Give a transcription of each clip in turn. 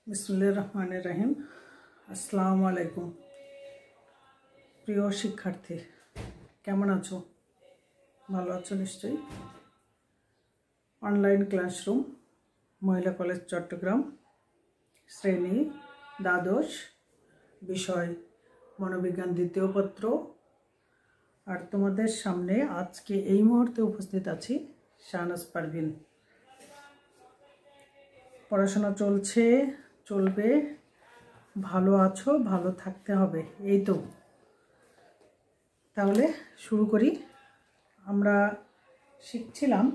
बिस्मिल्लाहिर रहमानिर रहीम। अस्सलामु आलैकुम। प्रिय शिक्षार्थी केमन आछो? भालो आछो निश्चयई। ऑनलाइन क्लासरूम महिला कलेज चट्टग्राम, श्रेणी द्वादश, विषय मनोविज्ञान द्वितीय पत्र। और तुम्हादेर सामने आज के এই মুহূর্তে उपस्थित आछि শাহনাজ পারভিন। পড়াশোনা চলছে, চলবে, ভালো আছো, ভালো থাকতে হবে, এই তো। তাহলে শুরু করি। আমরা শিখছিলাম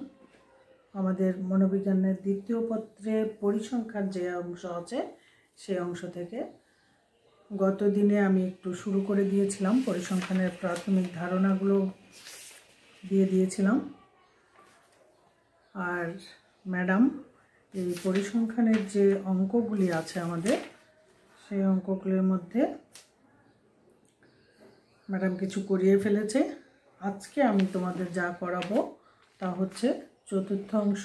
আমাদের মনোবিজ্ঞানের দ্বিতীয় পত্রে পরিসংখ্যান যে অংশ আছে সেই অংশ থেকে। গত দিনে আমি একটু শুরু করে দিয়েছিলাম, পরিসংখ্যানের প্রাথমিক ধারণাগুলো দিয়ে দিয়েছিলাম। আর ম্যাডাম এই পরিসংখ্যানের যে অঙ্কগুলি আছে আমাদের, সেই অঙ্কগুলির মধ্যে ম্যাডাম কিছু করিয়ে ফেলেছে। আজকে আমি তোমাদের যা করাবো তা হচ্ছে চতুর্থাংশ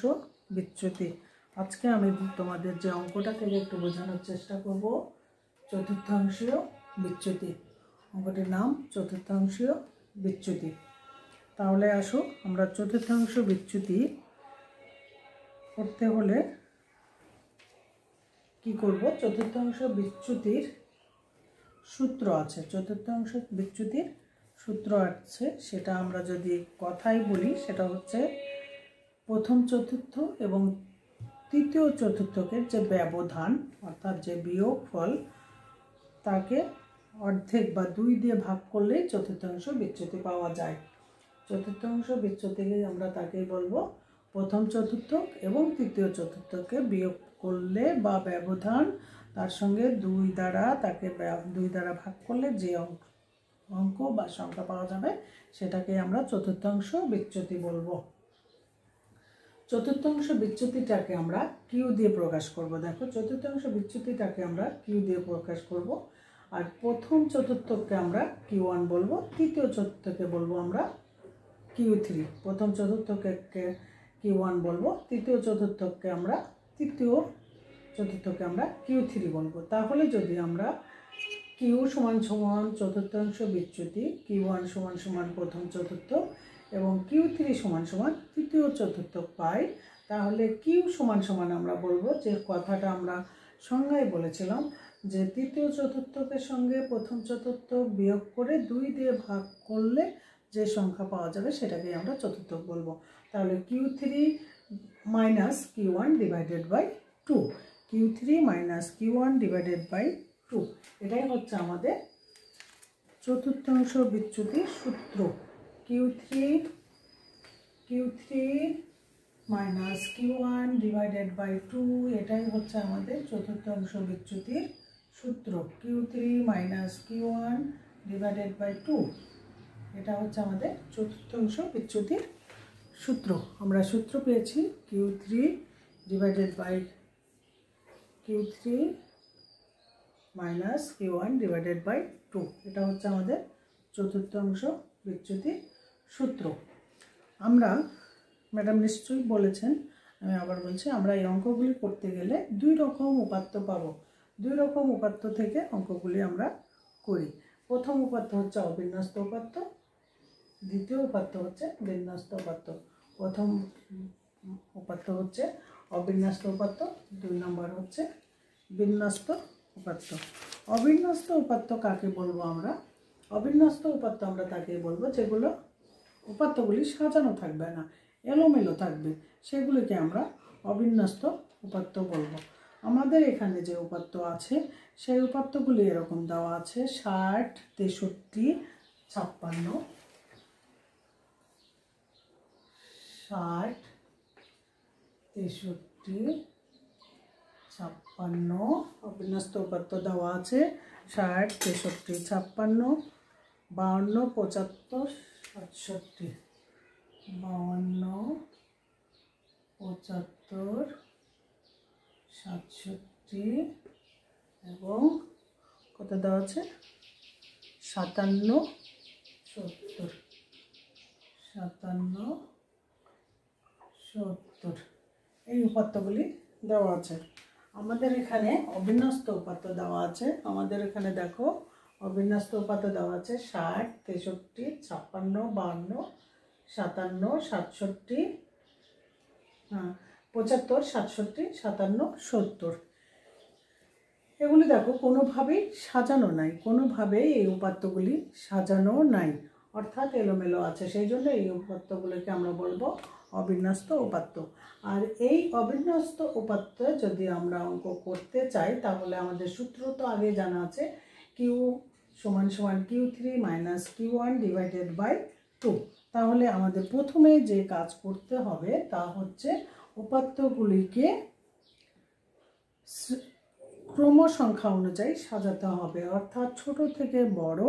বিচ্যুতি। আজকে আমি তোমাদের যে অঙ্কটা থেকে একটু বোঝানোর চেষ্টা করব চতুর্থাংশীয় বিচ্যুতি। অঙ্কটির নাম চতুর্থাংশীয় বিচ্যুতি। তাহলে আসো আমরা চতুর্থাংশ বিচ্যুতি করতে হলে কি করব? চতুর্থাংশ বিচ্যুতির সূত্র আছে, চতুর্থাংশ বিচ্যুতির সূত্র আছে। সেটা আমরা যদি কথাই বলি সেটা হচ্ছে প্রথম চতুর্থ এবং তৃতীয় চতুর্থকে যে ব্যবধান অর্থাৎ যে বিয়োগফল তাকে অর্ধেক বা 2 দিয়ে ভাগ করলেই চতুর্থাংশ বিচ্যুতি পাওয়া যায়। চতুর্থাংশ বিচ্যুতিকে আমরা তাকেই বলবো প্রথম চতুর্থক এবং তৃতীয় চতুর্থকে বিয়োগ করলে বা ব্যবধান তার সঙ্গে 2 দ্বারা তাকে 2 দ্বারা ভাগ করলে যে অঙ্ক বা সংখ্যা পাওয়া যাবে সেটাকে আমরা চতুর্থাংশ বিচ্যুতি বলবো। চতুর্থাংশ বিচ্যুতিটাকে আমরা কিউ দিয়ে প্রকাশ করব। দেখো, চতুর্থাংশ বিচ্যুতিটাকে আমরা কিউ দিয়ে প্রকাশ করব। আর প্রথম চতুর্থককে আমরা Q1 বলবো, তৃতীয় চতুর্থকে বলবো আমরা Q3। প্রথম চতুর্থকে Q1 বলবো, তৃতীয় চতুর্থকে আমরা Q3 বলবো। তাহলে যদি আমরা Q সমান সমান চতুর্থাংশ বিচ্যুতি, Q1 সমান সমান প্রথম চতুর্থক এবং Q3 সমান সমান তৃতীয় চতুর্থক পাই, তাহলে Q সমান সমান আমরা বলবো যে কথাটা আমরা সংজ্ঞায় বলেছিলাম যে তৃতীয় চতুর্থকের সঙ্গে প্রথম চতুর্থক বিয়োগ করে 2 দিয়ে ভাগ করলে যে সংখ্যা পাওয়া যাবে সেটাকে আমরা চতুর্থক বলবো। তাহলে Q3 minus Q1 divided by 2, Q3 minus Q1 divided by 2, এটাই হচ্ছে আমাদের চতুর্থাংশ বিচ্যুতির সূত্র। Q3 minus Q1 divided by 2, এটাই হচ্ছে আমাদের চতুর্থাংশ বিচ্যুতির সূত্র। Q3 minus Q1 divided by 2, এটা হচ্ছে আমাদের চতুর্থাংশ বিচ্যুতির সূত্র। আমরা সূত্র পেয়েছি Q3 divided by Q3 minus Q1 divided by 2, এটা হচ্ছে আমাদের চতুর্থাংশ বিচ্যুতির সূত্র। আমরা ম্যাডাম নিশ্চয়ই বলেছেন, আমি আবার বলছি, আমরা এই অঙ্কগুলি করতে গেলে 2 রকম উপাত্ত পাবো। 2 রকম উপাত্ত থেকে অঙ্কগুলি আমরা করি। প্রথম উপাত্ত হচ্ছে অবিন্যস্ত উপাত্ত, দ্বিতীয় উপাত্ত হচ্ছে বিন্যস্ত উপাত্ত। প্রথম উপাত্ত হচ্ছে অবিন্যস্ত উপাত্ত, 2 নম্বর হচ্ছে বিন্যস্ত উপাত্ত। অবিন্যস্ত উপাত্ত কাকে বলবো আমরা? অবিন্যস্ত উপাত্ত আমরা তাকে বলবো যেগুলো উপাত্তগুলি সাজানো থাকবে না, এলোমেলো থাকবে, সেগুলিকে আমরা অবিন্যস্ত উপাত্ত বলবো। আমাদের এখানে যে উপাত্ত আছে সেই উপাত্তগুলি এরকম দেওয়া আছে: 60, 63, 56, 60, 63, 56 অবিন্যস্ত উপাত্ত দেওয়া আছে। 60, 63, 56, 52, 75, 67, 52, 75, 67 এবং কত দেওয়া আছে? 57, 70, 57, 70 এই উপাত্তগুলি দেওয়া আছে। আমাদের এখানে অবিন্যস্ত উপাত্ত দেওয়া আছে। আমাদের এখানে দেখো অবিন্যস্ত উপাত্ত দেওয়া আছে 60, 63, 56, 52, 57, 67, 75, 67, 57, 70। এগুলি দেখো কোনোভাবেই সাজানো নাই, কোনোভাবেই এই উপাত্তগুলি সাজানো নাই, অর্থাৎ এলোমেলো আছে। সেই জন্য এই উপাত্তগুলিকে আমরা বলবো অবিন্যস্ত উপাত্ত। আর এই অবিন্যস্ত উপাত্ত যদি আমরা অঙ্ক করতে চাই তাহলে আমাদের সূত্র তো আগে জানা আছে, কিউ সমান সমান Q3 minus Q1 divided by 2। তাহলে আমাদের প্রথমে যে কাজ করতে হবে তা হচ্ছে উপাত্তগুলিকে ক্রম সংখ্যা অনুযায়ী সাজাতে হবে, অর্থাৎ ছোট থেকে বড়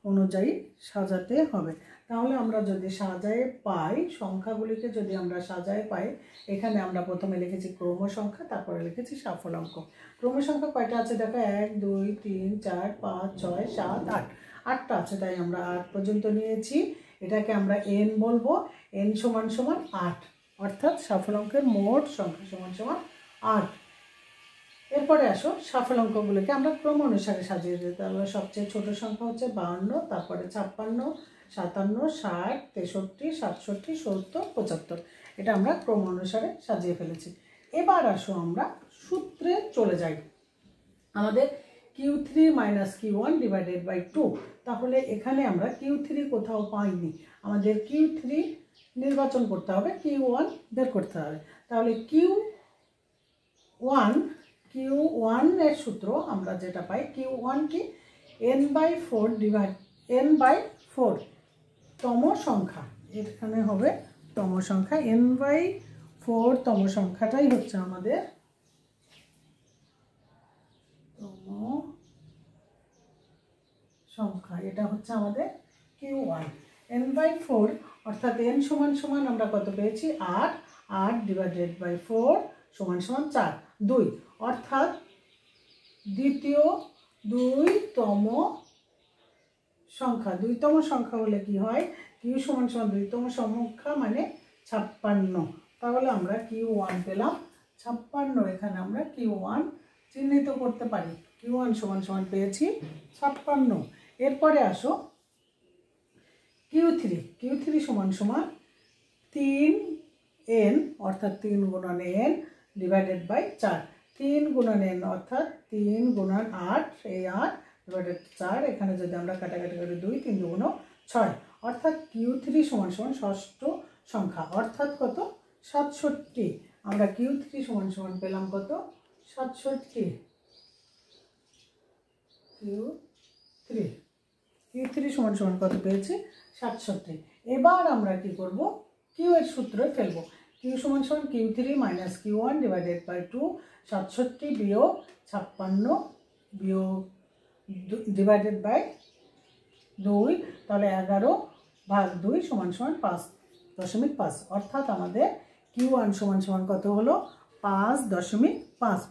অনুযায়ী সাজাতে হবে। তাহলে আমরা যদি সাজায় পাই, সংখ্যাগুলিকে যদি আমরা সাজায় পাই, এখানে আমরা প্রথমে লিখেছি ক্রম সংখ্যা, তারপরে লিখেছি সফলাঙ্ক। ক্রম সংখ্যা কয়টা আছে দেখো, 1 2 3 4 5 6 7 8, 8টা আছে, তাই আমরা 8 পর্যন্ত নিয়েছি। এটাকে আমরা n বলবো, n সমান সমান 8, অর্থাৎ সফলাঙ্কের মোট সংখ্যা সমান সমান 8। এরপরে আসো সফলাঙ্কগুলোকে আমরা ক্রম অনুসারে সাজিয়ে দিই। তাহলে সবচেয়ে ছোট সংখ্যা হচ্ছে 52, তারপরে 56, 57, 60, 63, 67, 70, 75। এটা আমরা ক্রম অনুসারে সাজিয়ে ফেলেছি। এবার আসো আমরা সূত্রে চলে যাই। আমাদের Q3 minus Q1 divided by 2। তাহলে এখানে আমরা Q3 কোথাও পাইনি, আমাদের Q3 নির্বাচন করতে হবে, Q1 বের করতে হবে। তাহলে Q1 এর সূত্র আমরা যেটা পাই, Q1 কি n/4 ডিভাইড n/4 তম সংখ্যা, এখানে হবে তম সংখ্যা, n/4 তম সংখ্যাটাই হচ্ছে আমাদের তম সংখ্যা, এটা হচ্ছে আমাদের Q1 n/4, অর্থাৎ n সমান সমান আমরা কত পেয়েছি 8, 8 ডিভাইডেড বাই 4 সমান সমান 4, 2, অর্থাৎ দ্বিতীয় 2তম সংখ্যা। 2তম সংখ্যা হলে কি হয়, Q সমান সমান 2তম সংখ্যা মানে 56। তাহলে আমরা Q1 পেলাম 56, এখানে আমরা Q1 চিহ্নিত করতে পারি। Q1 সমান সমান পেয়েছি 56। এরপরে আসো Q3 সমান সমান 3n, অর্থাৎ 3 গুণন n ডিভাইডেড বাই 4। 3 গুণন n অর্থাৎ 3 গুণন 8, এই 8 ডিভাইডেড 4, এখানে যদি আমরা কাটাকাটি করি 2, 3 দুগুণ 6, অর্থাৎ Q3 সমান সমান ষষ্ঠ সংখ্যা, অর্থাৎ কত 67। আমরা Q3 সমান সমান পেলাম কত 67। Q3 সমান সমান কত পেয়েছি 67। এবার আমরা কি করব, Q এর সূত্রে ফেলবো। Q সমান সমান Q3 minus Q1 divided by 2, 67 বিয়োগ 56 বিয়োগ ডিভাইডেড বাই 2, তাহলে 11/2 সমান সমান 5.5, অর্থাৎ আমাদের Q1 সমান সমান কত হলো 5.5।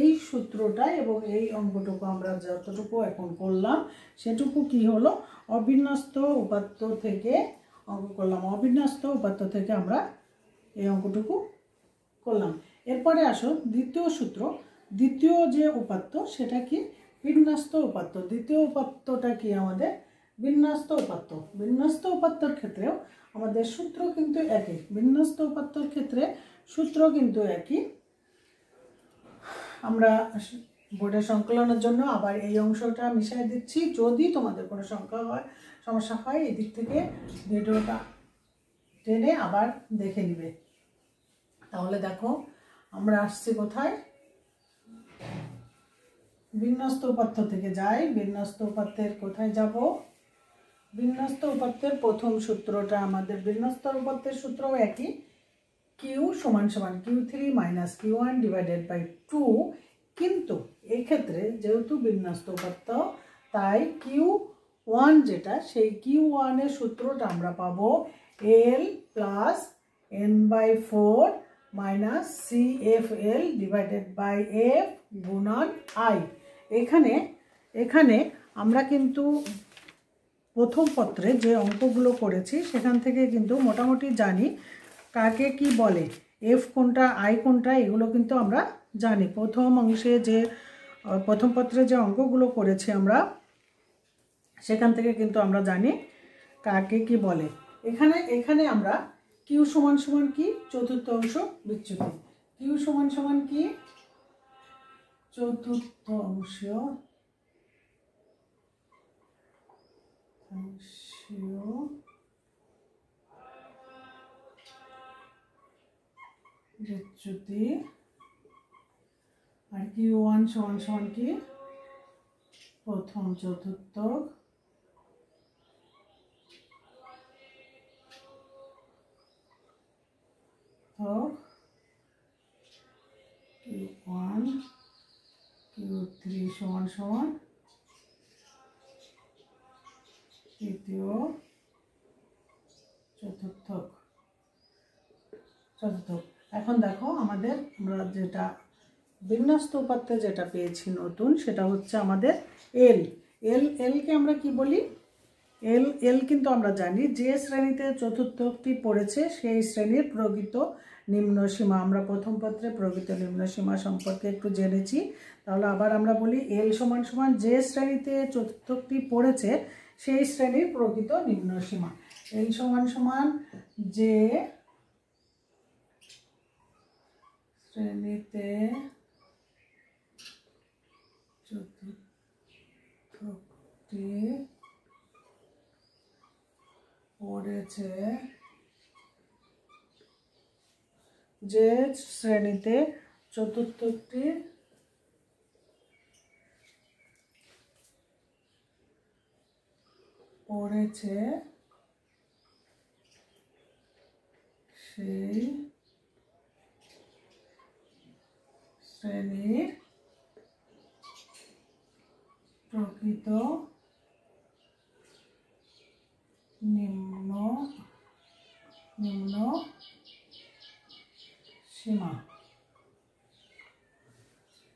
এই সূত্রটা এবং এই অঙ্কটুকু আমরা যতটুকু এখন করলাম সেটুকু কি হলো, অবিন্যস্ত উপাত্ত থেকে অঙ্ক করলাম। অবিন্যস্ত উপাত্ত থেকে আমরা এই অঙ্কটুকু করলাম। এরপরে আসো দ্বিতীয় সূত্র। দ্বিতীয় যে উপাত্ত সেটা কি বিন্যস্ত উপাত্ত। দ্বিতীয় উপাত্তটা কি আমাদের বিন্যস্ত উপাত্ত। বিন্যস্ত উপাত্তর ক্ষেত্রেও আমাদের সূত্র কিন্তু একই। বিন্যস্ত উপাত্তর ক্ষেত্রে সূত্র কিন্তু একই। আমরা বোর্ডের সংকলনের জন্য আবার এই অংশটা মিশিয়ে দিচ্ছি, যদি তোমাদের কোনো সমস্যা হয় এই দিক থেকে ভিডিওটা টেনে আবার দেখে নিবে। তাহলে দেখো আমরা আসছি কোথায়, বিন্যস্ত উপাত্ত থেকে যাই। বিন্যস্ত উপাত্তের কোথায় যাব, বিন্যস্ত উপাত্তের প্রথম সূত্রটা আমাদের, বিন্যস্ত উপাত্তের সূত্রও একই, Q সমান সমান Q3 minus Q1 divided by 2, কিন্তু এক্ষেত্রে যেহেতু বিন্যস্ত উপাত্ত তাই Q1 যেটা, সেই Q1 এর সূত্রটা আমরা পাবো L plus n/4 minus CFL divided by F গুণন I। এখানে আমরা কিন্তু প্রথম পত্রে যে অঙ্কগুলো করেছি সেখান থেকে কিন্তু মোটামুটি জানি কাকে কি বলে, এফ কোনটা আই কোনটা, এগুলো কিন্তু আমরা জানি। প্রথম অংশে যে প্রথম পত্রে যে অঙ্কগুলো করেছি আমরা, সেখান থেকে কিন্তু আমরা জানি কাকে কি বলে। এখানে এখানে আমরা কিউ সমান সমান কি, চতুর্থ অংশ বিচ্যুতি। কিউ সমান সমান কি, চতুর্থ অংশ বিচ্যুতি। আর কিউ ওয়ান সমান সমান কি, প্রথম চতুর্থ কিউ ওয়ান, কিউ থ্রি সমান সমান তৃতীয় চতুর্থ। এখন দেখো আমরা যেটা বিন্যস্ত উপাত্তে যেটা পেয়েছি নতুন, সেটা হচ্ছে আমাদের এল। এলকে আমরা কি বলি, এল কিন্তু আমরা জানি যে শ্রেণীতে চতুর্থটি পড়েছে সেই শ্রেণীর প্রকৃত নিম্নসীমা। আমরা প্রথম পত্রে প্রকৃত নিম্নসীমা সম্পর্কে একটু জেনেছি। তাহলে আবার আমরা বলি এল সমান সমান যে শ্রেণীতে চতুর্থটি পড়েছে সেই শ্রেণীর প্রকৃত নিম্নসীমা। এল সমান সমান যে শ্রেণীতে চতুর্থটি পড়েছে, যে শ্রেণীতে চতুর্থটি পড়েছে সেই শ্রেণীর প্রকৃত নিম্ন সীমা।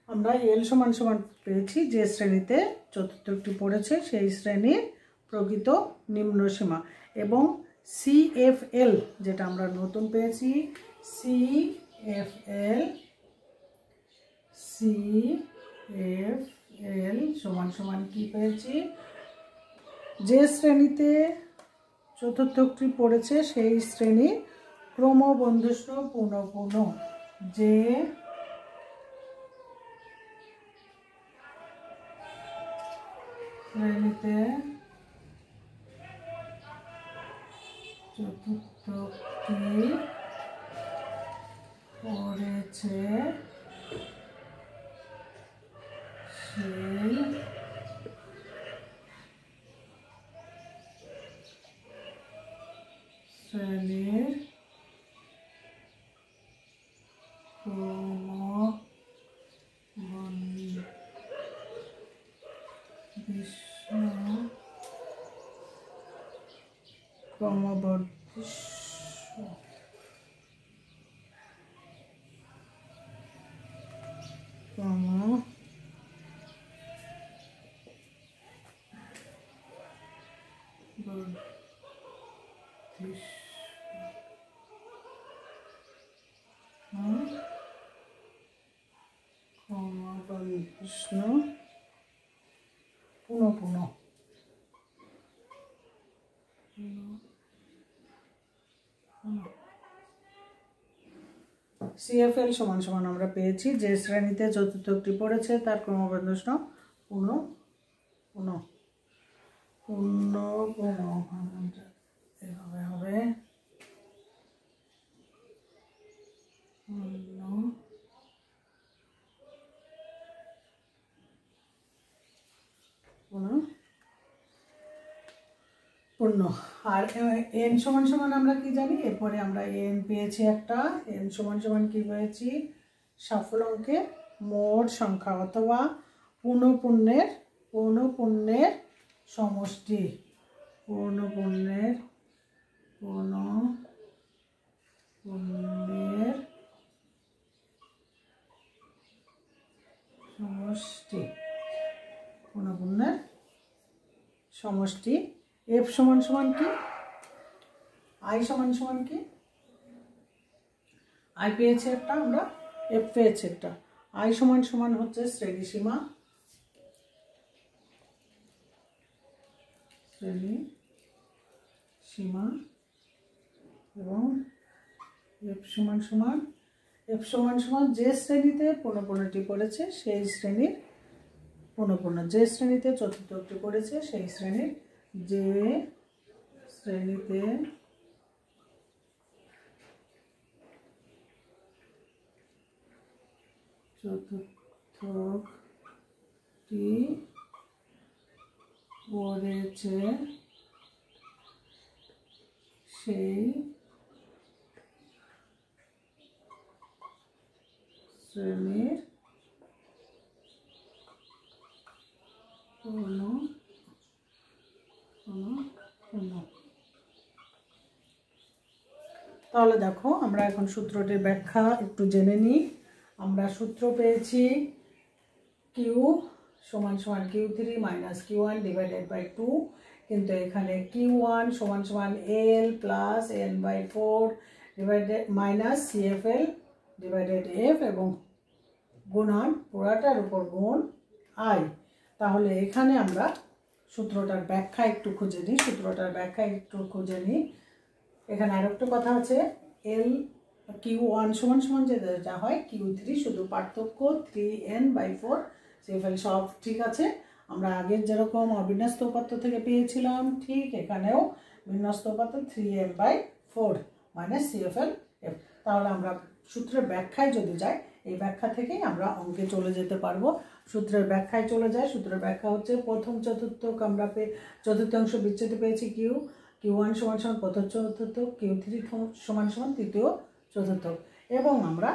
আমরা এল সমান সমান পেয়েছি যে শ্রেণীতে চতুর্থটি পড়েছে সেই শ্রেণীর প্রকৃত নিম্নসীমা। এবং সিএফএল যেটা আমরা নতুন পেয়েছি, সিএফএল সমান সমান কি পেয়েছি, যে শ্রেণীতে চতুর্থটি পড়েছে সেই শ্রেণীর ক্রমবন্ধুষ্ণ পুনঃপুন। যে শ্রেণীতে চতুর্থটি পড়েছে সেই শ্রেণীর পুনঃপুন। সিএফএল সমান সমান আমরা পেয়েছি যে শ্রেণীতে চতুর্থটি পড়েছে তার ক্রমবর্ধমান পুনঃপুন এভাবে হবে। পূর্ণ। আর এন সমান সমান আমরা কি জানি, এরপরে আমরা এন পেয়েছি একটা, এন সমান সমান কি পেয়েছি, সফল অঙ্কের মোট সংখ্যা অথবা পূর্ণপূর্ণের সমষ্টি। পূর্ণপূর্ণের সমষ্টি। এফ সমান সমান কি, আই সমান সমান কি, আই পেয়েছে একটা, আমরা এফ পেয়েছে একটা। আই সমান সমান হচ্ছে শ্রেণীসীমা, শ্রেণীসীমা, এবং এফ সমান সমান যে শ্রেণীতে পুনঃপুনটি পড়েছে সেই শ্রেণীর পুনঃপুন, যে শ্রেণীতে চতুর্থটি পড়েছে সেই শ্রেণীর, যে শ্রেণীতে চতুর্থটি পড়েছে সেই শ্রেণীর তাহলে দেখো আমরা এখন সূত্রটির ব্যাখ্যা একটু জেনে নিই। আমরা সূত্র পেয়েছি কিউ সমান সমান Q3 minus Q1 divided by 2, কিন্তু এখানে Q1 সমান সমান L plus N/4 divided minus CFL divided F এবং গুণন পুরাটার উপর গুণ I। তাহলে এখানে আমরা সূত্রটার ব্যাখ্যা একটু খুঁজে নিই, এখানে আরেকটা কথা আছে, L Q1 সমান সমান যেটা হয় Q3, শুধু পার্থক্য 3n/4, CFL সব ঠিক আছে। আমরা আগের যেরকম অবিন্যস্ত উপাত্ত থেকে পেয়েছিলাম ঠিক এখানেও বিন্যস্ত উপাত্ত 3n/4 মাইনাস CFL F। তাহলে আমরা সূত্রের ব্যাখ্যায় যদি যাই, এই ব্যাখ্যা থেকেই আমরা অঙ্কে চলে যেতে পারবো। সূত্রের ব্যাখ্যায় চলে যায়। সূত্রের ব্যাখ্যা হচ্ছে প্রথম চতুর্থক আমরা চতুর্থাংশ বিচ্ছেদ পেয়েছি Q1 সমান সমান প্রথম চতুর্থক, Q3 সমান সমান তৃতীয় চতুর্থক, এবং আমরা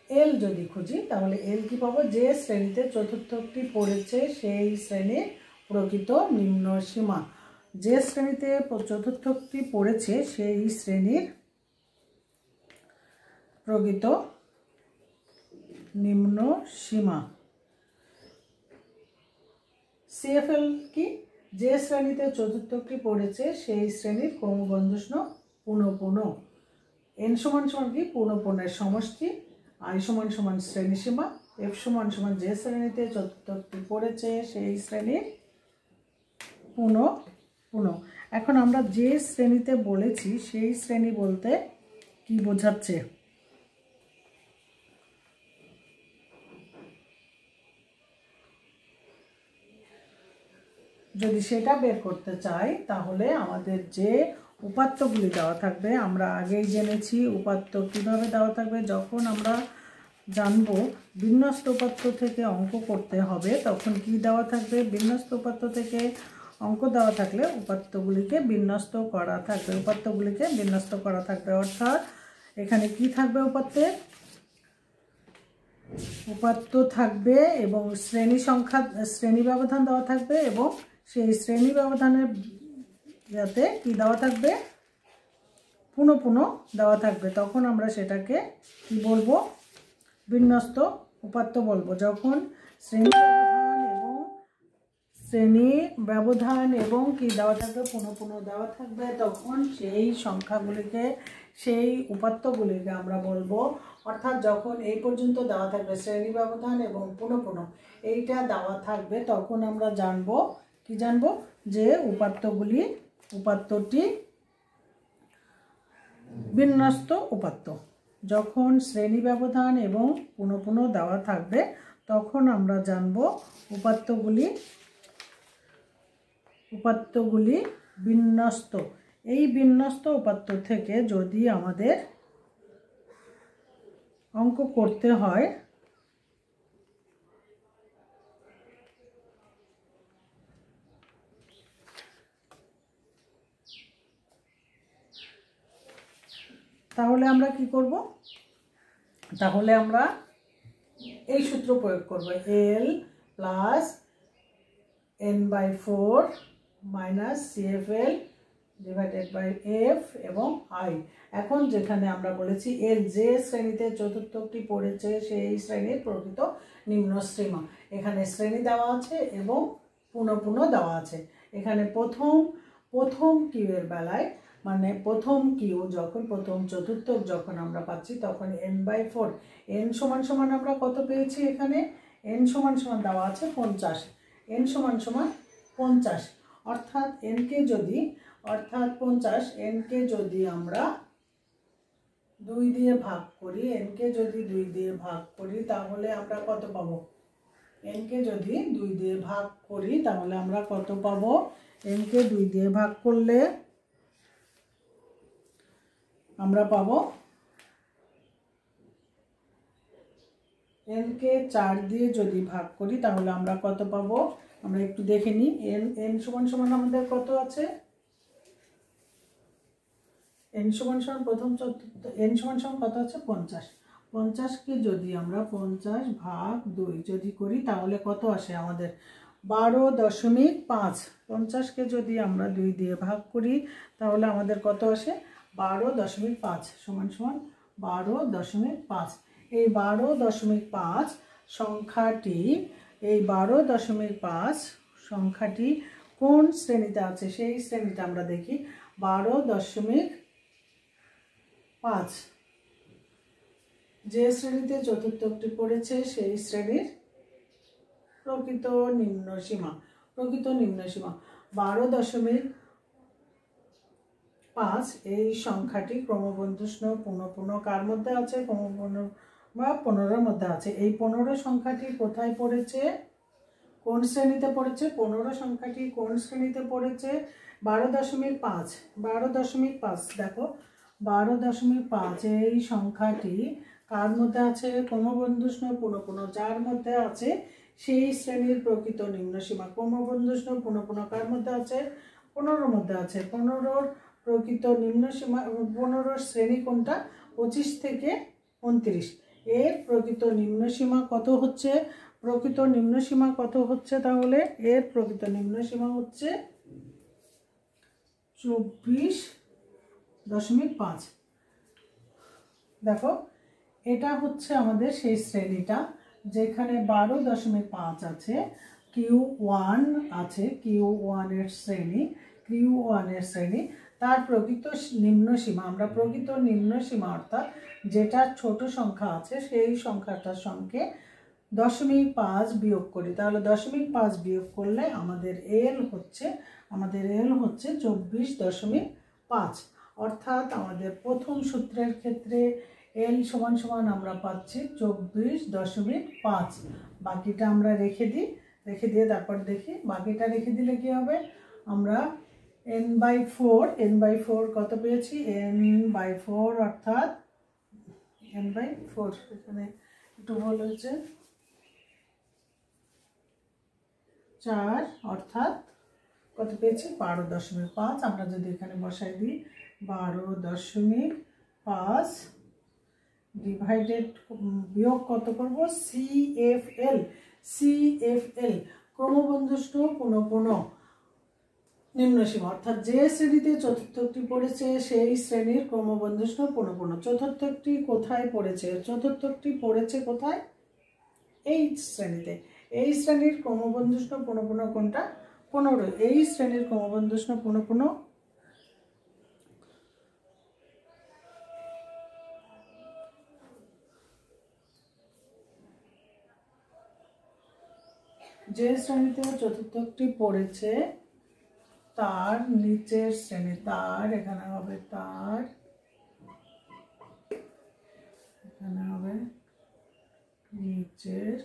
L যদি খুঁজি তাহলে L কি পাবো, যে শ্রেণীতে চতুর্থকটি পড়েছে সেই শ্রেণীর প্রকৃত নিম্ন সীমা, যে শ্রেণীতে চতুর্থকটি পড়েছে সেই শ্রেণীর প্রকৃত নিম্ন সীমা। CFL কি, যে শ্রেণীতে চতুর্থকটি পড়েছে সেই শ্রেণীর ক্রমবর্ধমান পুনঃপুন, n সমান সমান কি পুনঃপুনের সমষ্টি, I সমান সমান শ্রেণীসীমা, F সমান সমান যে শ্রেণীতে চতুর্থকটি পড়েছে সেই শ্রেণীর পুনঃপুন। এখন আমরা যে শ্রেণীতে বলেছি সেই শ্রেণী বলতে কি বোঝাচ্ছে, যদি সেটা বের করতে চাই তাহলে আমাদের যে উপাত্তগুলি দেওয়া থাকবে, আমরা আগেই জেনেছি উপাত্ত কিভাবে দেওয়া থাকবে। যখন আমরা জানব বিন্যস্ত উপাত্ত থেকে অঙ্ক করতে হবে তখন কি দেওয়া থাকবে, বিন্যস্ত উপাত্ত থেকে অঙ্ক দেওয়া থাকলে উপাত্তগুলিকে বিন্যস্ত করা থাকবে, অর্থাৎ এখানে কি থাকবে, উপাত্ত থাকবে এবং শ্রেণী ব্যবধান দেওয়া থাকবে, এবং সেই শ্রেণী ব্যবধানের যাতে কি দেওয়া থাকবে, পুনঃপুন দেওয়া থাকবে। তখন আমরা সেটাকে কি বলবো, বিন্যস্ত উপাত্ত বলবো। যখন শ্রেণী ব্যবধান এবং কি দেওয়া থাকবে, পুনঃপুন দেওয়া থাকবে, তখন সেই সংখ্যাগুলিকে, সেই উপাত্তগুলিকে আমরা বলবো, অর্থাৎ যখন এই পর্যন্ত দেওয়া থাকবে শ্রেণী ব্যবধান এবং পুনঃপুন এইটা দেওয়া থাকবে, তখন আমরা জানবো যে উপাত্তটি বিন্যস্ত উপাত্ত। যখন শ্রেণী ব্যবধান এবং পুনঃপুন দেওয়া থাকবে তখন আমরা জানবো উপাত্তগুলি বিন্যস্ত। এই বিন্যস্ত উপাত্ত থেকে যদি আমাদের অঙ্ক করতে হয় তাহলে আমরা কি করব, তাহলে আমরা এই সূত্র প্রয়োগ করব, L plus N/4 minus CFL divided by F এবং I। এখন যেখানে আমরা বলেছি L, যে শ্রেণীতে চতুর্থকটি পড়েছে সেই শ্রেণীর প্রকৃত নিম্ন সীমা, এখানে শ্রেণী দেওয়া আছে এবং পুনঃপুন দেওয়া আছে। এখানে প্রথম কিউ এর বেলায় মানে প্রথম কিউ যখন প্রথম চতুর্থক যখন আমরা পাচ্ছি তখন n/4। n সমান সমান আমরা কত পেয়েছি এখানে? n সমান সমান দেওয়া আছে 50। n সমান সমান 50, অর্থাৎ n কে যদি 50 যদি আমরা 2 দিয়ে ভাগ করি, n কে যদি 2 দিয়ে ভাগ করি তাহলে আমরা কত পাবো? n কে যদি 2 দিয়ে ভাগ করি তাহলে আমরা কত পাবো? n কে 2 দিয়ে ভাগ করলে আমরা পাবো n কে 4 দিয়ে যদি ভাগ করি তাহলে আমরা কত পাবো? আমরা একটু দেখে নিই। n সমান সমান আমাদের কত আছে? n সমান সমান প্রথম চতুর্থ n সমান সমান কত আছে? 50। 50 কে যদি আমরা 50 ভাগ 2 যদি করি তাহলে কত আসে আমাদের? 12.5। 50 কে যদি আমরা 2 দিয়ে ভাগ করি তাহলে আমাদের কত আসে? 12.5 সমান সমান 12.5। এই 12.5 সংখ্যাটি, এই 12.5 সংখ্যাটি কোন শ্রেণীতে আছে সেই শ্রেণীটা আমরা দেখি। 12.5 যে শ্রেণীতে চতুর্থকটি পড়েছে সেই শ্রেণীর প্রকৃত নিম্ন সীমা। 12.5 এই সংখ্যাটি ক্রমবর্ধমান পুনঃপুন কার মধ্যে আছে? ক্রমপূর্ণ বা 15-র মধ্যে আছে। এই 15 সংখ্যাটি কোথায় পড়েছে? কোন শ্রেণীতে পড়েছে? 15 সংখ্যাটি কোন শ্রেণীতে পড়েছে? 12.5। 12.5 দেখো, 12.5 এই সংখ্যাটি কার মধ্যে আছে? ক্রমবর্ধমান পুনঃপুন যার মধ্যে আছে সেই শ্রেণীর প্রকৃত নিম্নসীমা। ক্রমবর্ধমান পুনঃপুন কার মধ্যে আছে? 15-র মধ্যে আছে। 15-র প্রকৃত নিম্নসীমা, 15-র শ্রেণী কোনটা? 25 থেকে 29। এর প্রকৃত নিম্নসীমা কত হচ্ছে? প্রকৃত নিম্নসীমা কত হচ্ছে তাহলে? এর প্রকৃত নিম্নসীমা হচ্ছে 24.5। দেখো, এটা হচ্ছে আমাদের সেই শ্রেণীটা যেখানে 12.5 আছে, Q1 আছে, Q1 এর শ্রেণী, Q1 এর শ্রেণী। তার প্রকৃত নিম্নসীমা, আমরা প্রকৃত নিম্নসীমা অর্থাৎ যেটা ছোট সংখ্যা আছে সেই সংখ্যাটার সঙ্গে 0.5 বিয়োগ করি, তাহলে 0.5 বিয়োগ করলে আমাদের L হচ্ছে 24.5। অর্থাৎ আমাদের প্রথম সূত্রের ক্ষেত্রে L সমান সমান আমরা পাচ্ছি 24.5। বাকিটা আমরা রেখে দিয়ে তারপর দেখি বাকিটা রেখে দিলে কি হবে। আমরা n/4 কত পেয়েছি? n/4 অর্থাৎ n/4 এখানে একটু ভুল হয়েছে, 4 অর্থাৎ কত পেয়েছি? 12.5। আমরা যদি এখানে বসাই দিই 12.5 ডিভাইডেড বিয়োগ কত করব? CFL ক্রমবর্ধমান পুনঃপুন নিম্নসীমা, অর্থাৎ যে শ্রেণীতে চতুর্থকটি পড়েছে সেই শ্রেণীর ক্রমবর্ধমান পুনঃপুন। চতুর্থকটি কোথায় পড়েছে? চতুর্থকটি পড়েছে কোথায়? এই শ্রেণীতে। এই শ্রেণীর ক্রমবর্ধমান পুনঃপুন কোনটা? 15। এই শ্রেণীর ক্রমবর্ধমান পুনঃপুন যে শ্রেণীতে চতুর্থকটি পড়েছে তার নিচের শ্রেণী, তার এখানে হবে তার, এখানে হবে নিচের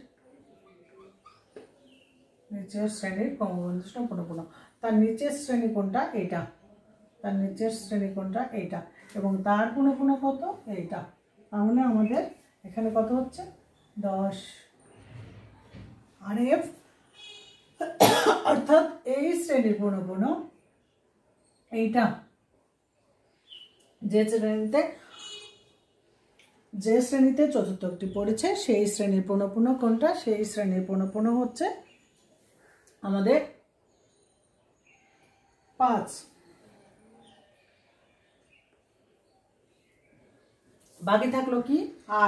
শ্রেণীর ক্রমবর্ধমান পুনঃপুন। তার নিচের শ্রেণী কোনটা? এইটা। তার নিচের শ্রেণী কোনটা? এইটা। এবং তার পুনঃপুন কত? এইটা। তাহলে আমাদের এখানে কত হচ্ছে? 10 RF, অর্থাৎ এই শ্রেণীর পুনঃপুন এইটা। যে শ্রেণীতে চতুর্থকটি পড়েছে সেই শ্রেণীর পুনঃপুন কোনটা? সেই শ্রেণীর পুনঃপুন হচ্ছে আমাদের 5। বাকি থাকলো কি?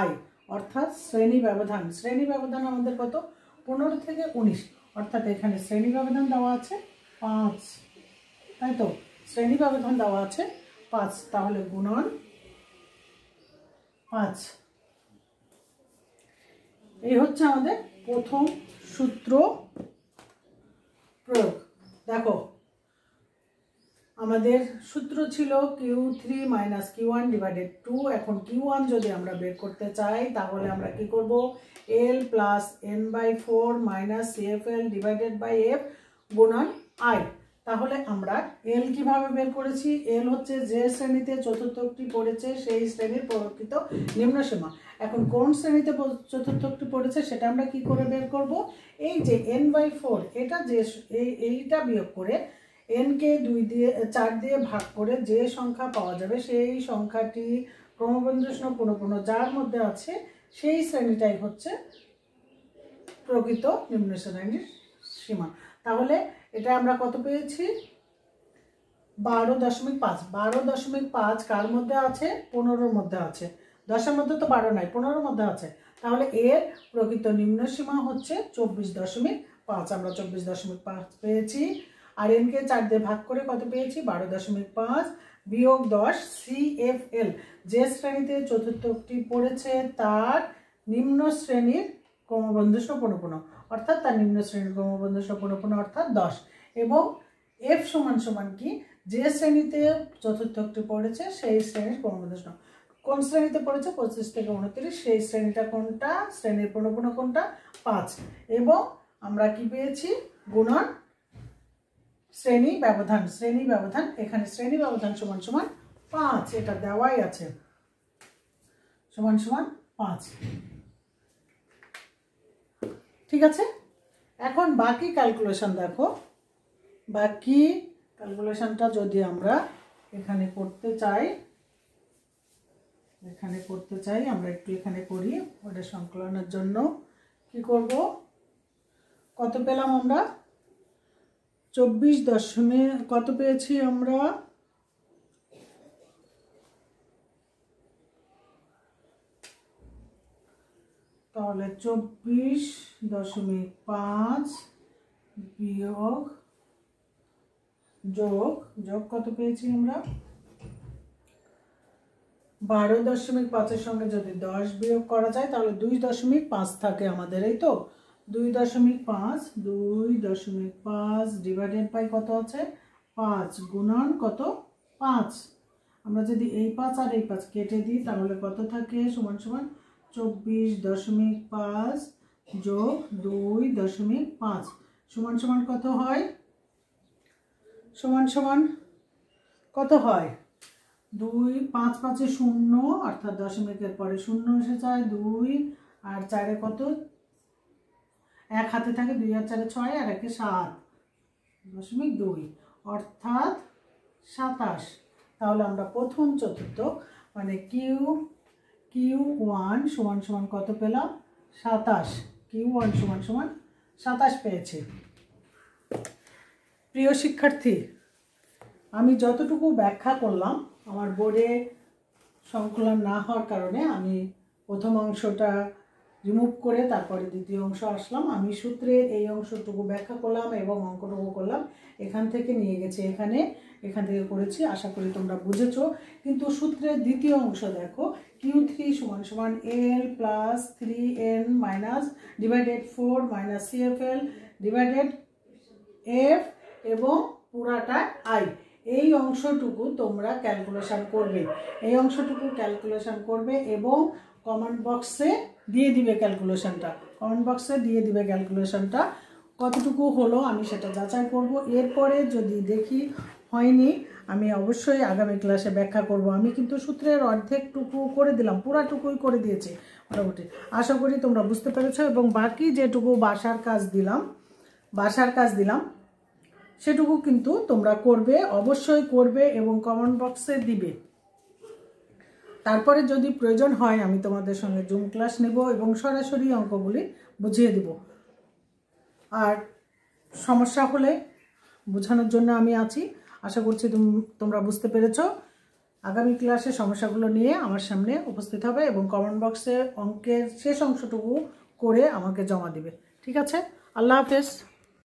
I অর্থাৎ শ্রেণী ব্যবধান। শ্রেণী ব্যবধান আমাদের কত? 15 থেকে 19, অর্থাৎ এখানে শ্রেণী ব্যবধান দেওয়া আছে 5, তাই তো? শ্রেণী ব্যবধান দেওয়া আছে 5, তাহলে গুণন 5। এই হচ্ছে আমাদের প্রথম সূত্র প্রয়োগ। দেখো আমাদের সূত্র ছিল Q3 মাইনাস Q1 ডিভাইডেড 2। এখন Q1 যদি আমরা বের করতে চাই তাহলে আমরা কি করব, L plus n/4 minus CFL divided by F গুণন I। তাহলে আমরা L কিভাবে বের করেছি, L হচ্ছে যে শ্রেণীতে চতুর্থকটি পড়েছে সেই শ্রেণীর প্রকৃত নিম্নসীমা। এখন কোন শ্রেণীতে চতুর্থকটি পড়েছে সেটা আমরা কি করে বের করব, এই যে n/4 এটা যে এইটা বিয়োগ করে n কে 4 দিয়ে ভাগ করে যে সংখ্যা পাওয়া যাবে সেই সংখ্যাটি ক্রমবর্ধমান পুনঃপুন যার মধ্যে আছে সেই শ্রেণীটাই হচ্ছে প্রকৃত নিম্ন শ্রেণীর সীমা। তাহলে এটা আমরা কত পেয়েছি, 12.5। 12.5 কার মধ্যে আছে, 15-র মধ্যে আছে। 10-এর মধ্যে তো 12 নাই, 15-র মধ্যে আছে। তাহলে এর প্রকৃত নিম্ন সীমা হচ্ছে 24.5। আমরা 24.5 পেয়েছি। আর n কে 4 দিয়ে ভাগ করে কত পেয়েছি, 12.5 বিয়োগ 10 CFL যে শ্রেণীতে চতুর্থকটি পড়েছে তার নিম্ন শ্রেণীর ক্রমবর্ধমান পুনঃপুন, অর্থাৎ তার নিম্ন শ্রেণীর ক্রমবর্ধমান পুনঃপুন অর্থাৎ 10। এবং F সমান সমান কি, যে শ্রেণীতে চতুর্থকটি পড়েছে সেই শ্রেণীর ক্রমবর্ধমান, কোন শ্রেণীতে পড়েছে 25 থেকে 29 সেই শ্রেণীটা কোনটা, শ্রেণীর পুনঃপুন কোনটা 5। এবং আমরা কি পেয়েছি, গুণন শ্রেণী ব্যবধান। শ্রেণী ব্যবধান, এখানে শ্রেণী ব্যবধান সমান সমান 5, এটা দেওয়াই আছে, সমান সমান 5। ঠিক আছে, এখন বাকি ক্যালকুলেশন দেখো। বাকি ক্যালকুলেশনটা যদি আমরা এখানে করতে চাই, আমরা একটু এখানে করি ওটা সংকলনের জন্য। কি করব, কত পেলাম আমরা, 24 কত পেয়েছি আমরা, তাহলে 24.5 বিয়োগ যোগ কত পেয়েছি আমরা, 12.5-এর সঙ্গে যদি 10 বিয়োগ করা যায় তাহলে 2.5 থাকে আমাদের, এই তো 2.5 ডিভাইডেড বাই কত আছে 5 গুণন কত 5। আমরা যদি এই 5 আর এই 5 কেটে দিই তাহলে কত থাকে, সমান সমান 24.5 যোগ 2.5 সমান সমান কত হয়, সমান সমান কত হয়, 2 5 5 0 অর্থাৎ দশমিকের পরে 0 এসে যায়, 2 আর 4 কত, 1 হাতে থাকে, 2 আর 4 6 আর 1 7.2 অর্থাৎ 27। তাহলে আমরা প্রথম চতুর্থ মানে Q1 সমান সমান কত পেলাম, 27। Q1 সমান সমান 27 পেয়েছি। প্রিয় শিক্ষার্থী, আমি যতটুকু ব্যাখ্যা করলাম আমার বোর্ডে সংকলন না হওয়ার কারণে আমি প্রথম অংশটা রিমুভ করে তারপরে দ্বিতীয় অংশ আসলাম। আমি সূত্রের এই অংশটুকু ব্যাখ্যা করলাম এবং অঙ্কটুকু করলাম, এখান থেকে নিয়ে গেছি এখান থেকে করেছি, আশা করি তোমরা বুঝেছো। কিন্তু সূত্রের দ্বিতীয় অংশ দেখো, Q3 সমান সমান L plus 3n minus divided 4 minus CFL divided F এবং পুরাটা I। এই অংশটুকু তোমরা ক্যালকুলেশন করবে, এবং কমেন্ট বক্সে দিয়ে দিবে ক্যালকুলেশনটা, কতটুকু হলো আমি সেটা যাচাই করব। এরপরে যদি দেখি হয়নি আমি অবশ্যই আগামী ক্লাসে ব্যাখ্যা করব। আমি কিন্তু সূত্রের অর্ধেকটুকু করে দিলাম, পুরাটুকুই করে দিয়েছি মোটামুটি। আশা করি তোমরা বুঝতে পেরেছো। এবং বাকি যেটুকু বাসার কাজ দিলাম সেটুকু কিন্তু তোমরা করবে, অবশ্যই করবে এবং কমেন্ট বক্সে দিবে। তারপরে যদি প্রয়োজন হয় আমি তোমাদের সঙ্গে জুম ক্লাস নেব এবং সরাসরি অঙ্কগুলি বুঝিয়ে দেব। আর সমস্যা হলে বোঝানোর জন্য আমি আছি। আশা করছি তোমরা বুঝতে পেরেছো। আগামী ক্লাসে সমস্যাগুলো নিয়ে আমার সামনে উপস্থিত হবে এবং কমেন্ট বক্সে অঙ্কের শেষ অংশটুকু করে আমাকে জমা দিবে। ঠিক আছে, আল্লাহ হাফেজ।